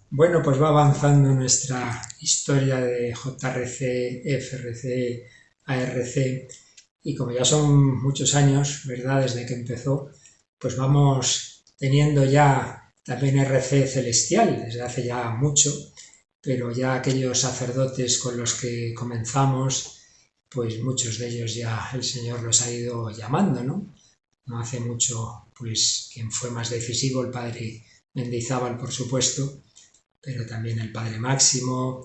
Bueno, pues va avanzando nuestra historia de JRC, FRC, ARC y como ya son muchos años, ¿verdad? Desde que empezó, pues vamos teniendo ya también RC celestial desde hace ya mucho, pero ya aquellos sacerdotes con los que comenzamos, pues muchos de ellos ya el Señor los ha ido llamando, ¿no? No hace mucho, pues quien fue más decisivo, el padre Mendizábal, por supuesto, pero también el padre Máximo,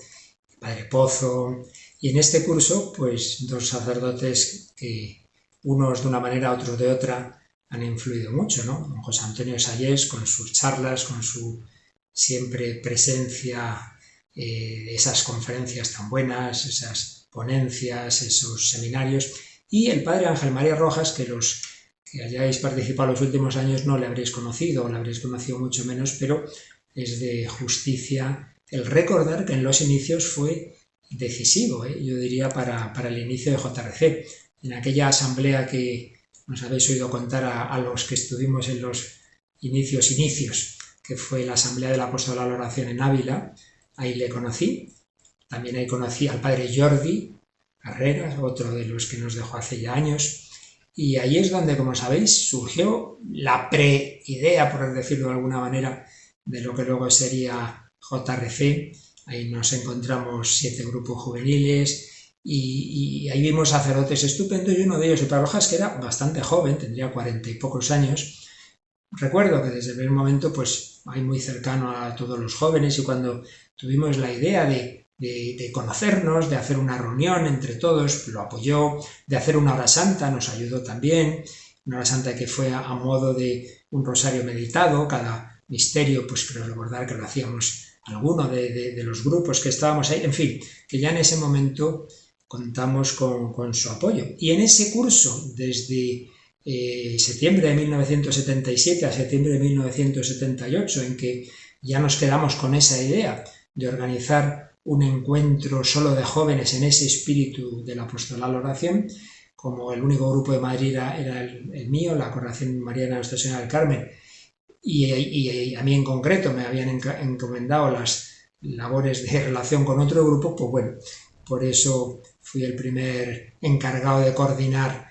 el padre Pozo, y en este curso, pues dos sacerdotes que unos de una manera, otros de otra, han influido mucho, ¿no? Don José Antonio Sayés, con sus charlas, con su siempre presencia, esas conferencias tan buenas, esas ponencias, esos seminarios, y el padre Ángel María Rojas, que los que hayáis participado los últimos años no le habréis conocido, o le habréis conocido mucho menos, pero es de justicia el recordar que en los inicios fue decisivo, yo diría, para el inicio de JRC. En aquella asamblea que nos habéis oído contar a los que estuvimos en los inicios, que fue la asamblea del apostolado de la oración en Ávila, ahí le conocí. También ahí conocí al padre Jordi Carreras, otro de los que nos dejó hace ya años. Y ahí es donde, como sabéis, surgió la pre-idea, por decirlo de alguna manera, de lo que luego sería JRC. Ahí nos encontramos 7 grupos juveniles y ahí vimos sacerdotes estupendos y uno de ellos, el padre Rojas, que era bastante joven, tendría 40 y pocos años. Recuerdo que desde el primer momento, pues, ahí muy cercano a todos los jóvenes, y cuando tuvimos la idea de conocernos, de hacer una reunión entre todos, lo apoyó, de hacer una hora santa, nos ayudó también, una hora santa que fue a modo de un rosario meditado, cada misterio, pues creo recordar que lo hacíamos alguno de los grupos que estábamos ahí, en fin, que ya en ese momento contamos con su apoyo. Y en ese curso, desde septiembre de 1977 a septiembre de 1978, en que ya nos quedamos con esa idea de organizar un encuentro solo de jóvenes en ese espíritu del apostolado a la oración, como el único grupo de Madrid era el mío, la Congregación Mariana de Nuestra Señora del Carmen, y a mí en concreto me habían encomendado las labores de relación con otro grupo, pues bueno, por eso fui el primer encargado de coordinar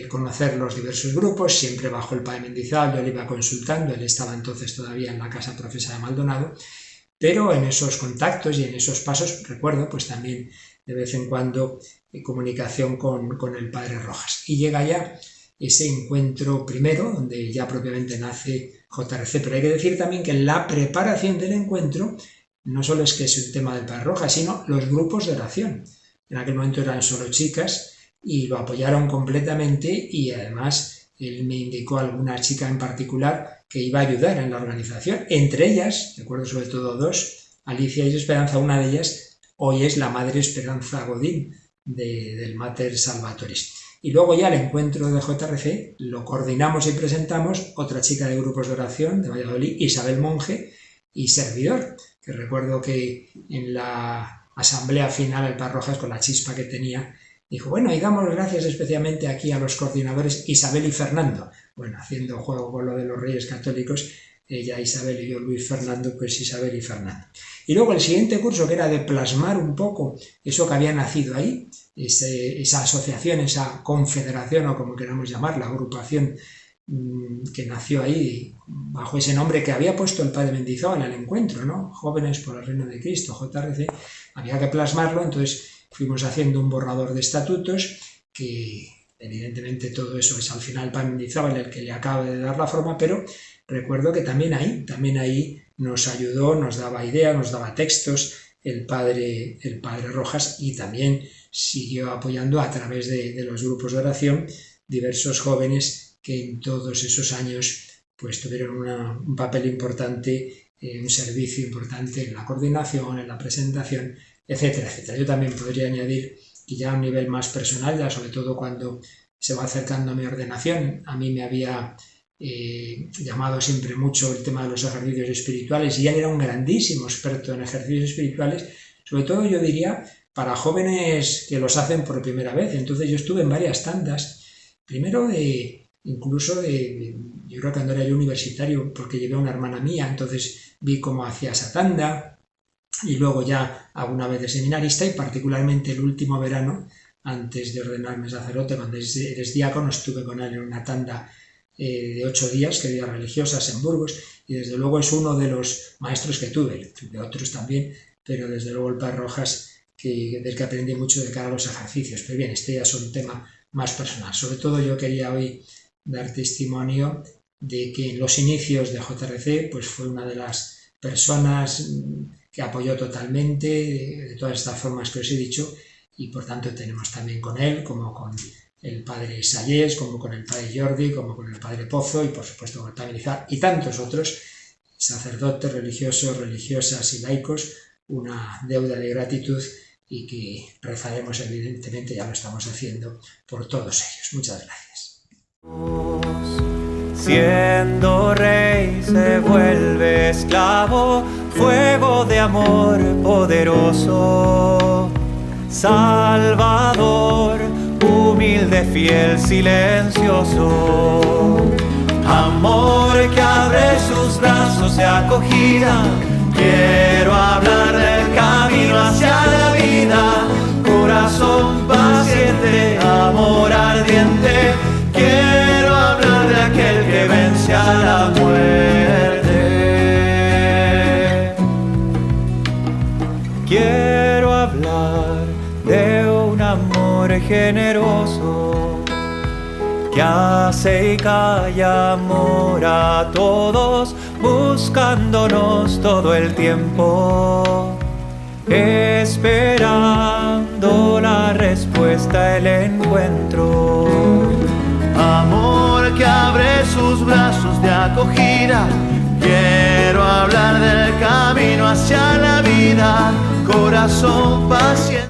conocer los diversos grupos, siempre bajo el padre Mendizábal. Yo le iba consultando, él estaba entonces todavía en la casa profesa de Maldonado, pero en esos contactos y en esos pasos recuerdo pues también de vez en cuando comunicación con el padre Rojas. Y llega ya ese encuentro primero, donde ya propiamente nace JRC, pero hay que decir también que la preparación del encuentro no solo es que es un tema del padre Rojas, sino los grupos de oración. En aquel momento eran solo chicas y lo apoyaron completamente, y además él me indicó a alguna chica en particular que iba a ayudar en la organización. Entre ellas, recuerdo sobre todo dos, Alicia y Esperanza. Una de ellas hoy es la Madre Esperanza Godín del Mater Salvatoris. Y luego ya el encuentro de JRC lo coordinamos y presentamos otra chica de grupos de oración de Valladolid, Isabel Monge, y servidor, que recuerdo que en la asamblea final el padre Rojas, con la chispa que tenía, dijo, bueno, y damos gracias especialmente aquí a los coordinadores Isabel y Fernando. Bueno, haciendo juego con lo de los Reyes Católicos, ella Isabel y yo Luis Fernando, pues Isabel y Fernando. Y luego el siguiente curso, que era de plasmar un poco eso que había nacido ahí, esa asociación, esa confederación, o como queramos llamarla, agrupación que nació ahí bajo ese nombre que había puesto el padre Mendizábal al encuentro, ¿no? Jóvenes por el Reino de Cristo, JRC, había que plasmarlo. Entonces fuimos haciendo un borrador de estatutos, que evidentemente todo eso es al final el padre Mendizábal el que le acaba de dar la forma, pero recuerdo que también ahí nos ayudó, nos daba ideas, nos daba textos el padre Rojas, y también siguió apoyando a través de los grupos de oración diversos jóvenes que en todos esos años pues tuvieron un papel importante, un servicio importante en la coordinación, en la presentación, etcétera, etcétera. Yo también podría añadir que ya a un nivel más personal, ya sobre todo cuando se va acercando a mi ordenación, a mí me había llamado siempre mucho el tema de los ejercicios espirituales, y él era un grandísimo experto en ejercicios espirituales, sobre todo yo diría para jóvenes que los hacen por primera vez. Entonces yo estuve en varias tandas, primero incluso de yo creo que cuando era yo universitario, porque llevé a una hermana mía, entonces vi cómo hacía esa tanda, y luego ya alguna vez de seminarista, y particularmente el último verano, antes de ordenarme sacerdote, cuando eres diácono, estuve con él en una tanda de 8 días, que había religiosas en Burgos, y desde luego es uno de los maestros que tuve otros también, pero desde luego el Padre Rojas, del que aprendí mucho de cara a los ejercicios. Pero bien, este ya es un tema más personal. Sobre todo yo quería hoy dar testimonio de que en los inicios de JRC pues fue una de las personas que apoyó totalmente de todas estas formas que os he dicho, y por tanto tenemos también con él, como con el padre Sayés, como con el padre Jordi, como con el padre Pozo, y por supuesto con el Izar, y tantos otros sacerdotes, religiosos, religiosas y laicos, una deuda de gratitud, y que rezaremos evidentemente, ya lo estamos haciendo, por todos ellos. Muchas gracias. Siendo rey se vuelve esclavo, fuego de amor poderoso, Salvador, humilde, fiel, silencioso, amor que abre sus brazos de acogida. Quiero hablar del camino hacia la vida, corazón paciente, amor ardiente. Quiero hablar de aquel que vence a la muerte. Quiero hablar de un amor generoso que hace y calla amor a todos, buscándonos todo el tiempo, esperando la respuesta, el encuentro. Amor que abre sus brazos de acogida. Quiero hablar del camino hacia la vida, corazón paciente.